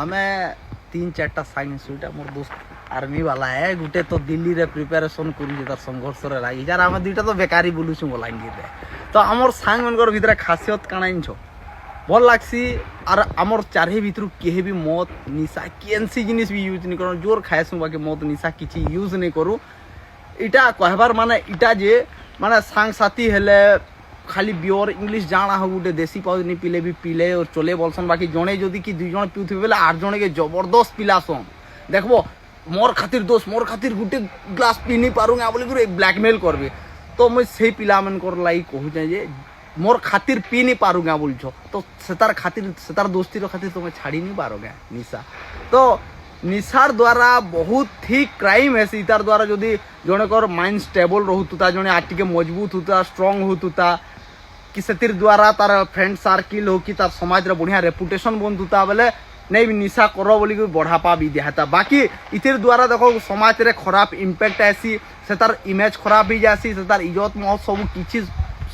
ଆମେ 3-4ଟା ସାଙ୍ଗ ସୁଇଟା ମୋର ଦୋସ୍ତ ଆର୍ମି ବାଲା ହେ ଗୁଟେ ତ ଦିଲ୍ଲୀରେ ପ୍ରିପାରେସନ୍ କରୁଛେ ତାର ସଂଘର୍ଷରେ ଲାଗି ଯାର ଆମେ ଦୁଇଟା ତ ବେକାରୀ ବୁଲୁଛୁ ବଲାଙ୍ଗୀରରେ ତ ଆମର ସାଙ୍ଗମାନଙ୍କର ଭିତରେ ଖାସିୟତ କାଣା ଜାଣିଛ ଭଲ ଲାଗ୍ସି ଆର୍ ଆମର ଚାରି ଭିତରୁ କେହି ବି ମଦ ନିଶା କେନ୍ସି ଜିନିଷ ବି ୟୁଜ୍ ନାଇଁ କରୁ ଜୋର ଖାଏସୁଁ ବାକି ମଦ ନିଶା କିଛି ୟୁଜ୍ ନାଇଁ କରୁ ଇଟା କହିବାର ମାନେ ଇଟା ଯେ ମାନେ ସାଙ୍ଗସାଥି ହେଲେ ଖାଲି ବିୟର ଇଂଲିଶ ଜାଣା ହଉ ଗୋଟେ ଦେଶୀ ପାଉଜ ନି ପିଲେ ବି ପିଲେ ଚଲେ ବଲସନ୍ ବାକି ଜଣେ ଯଦି କି 2 ଜଣ ପିଉଥିବେ ବେଲେ 8 ଜଣକେ ଜବରଦସ୍ତ ପିଲାସନ୍ ଦେଖବ मोर खातिर दोस्त मोर खातिर गुटे ग्लास पी नहीं पारूंगा बोली ब्लैकमेल करबे तो मुझे से पिला मन कर लाई कहूँ जे मोर खातिर पी नहीं पारूंगा बोलछ तो सेतार खातिर सेतार दोस्ती खातिर तुम्हें छाड़ी नहीं पारोगे निशा तो निशार द्वारा बहुत ही क्राइम है इतार द्वारा जदि जनकर माइंड स्टेबल रोता जड़े आज टे मजबूत होता स्ट्रंग होता कि से द्वारा तार फ्रेंड सर्किल हो कि तार समाज रे बढ़िया रेपुटेशन बनता बेले नहीं भी निशा करो बोली बढ़ापा भी दिया बाकी इतिर द्वारा देखो समाज रे खराब इम्पैक्ट आसी से तार इमेज खराब भी जासी से तार इज्जत मत सब किसी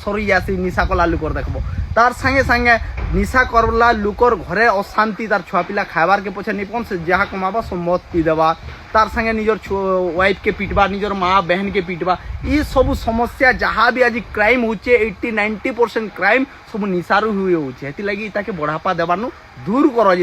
सरी जासी निशा कला लुकर देखो तार संगे संगे निशा करला लुकर घरे अशांति तार छुआ पिला खाबार के पछे निपन से जहाँ कमाबा सब मत पी देवा तार संगे निजर वाइफ के पिटवा निजर माँ बहन के पिटवा ये सब समस्या जहाँ भी आज क्राइम होचे 80-90% क्राइम सब निशारू हुए होचे हेति लगी ताके बढ़ापा देबानु दूर करो।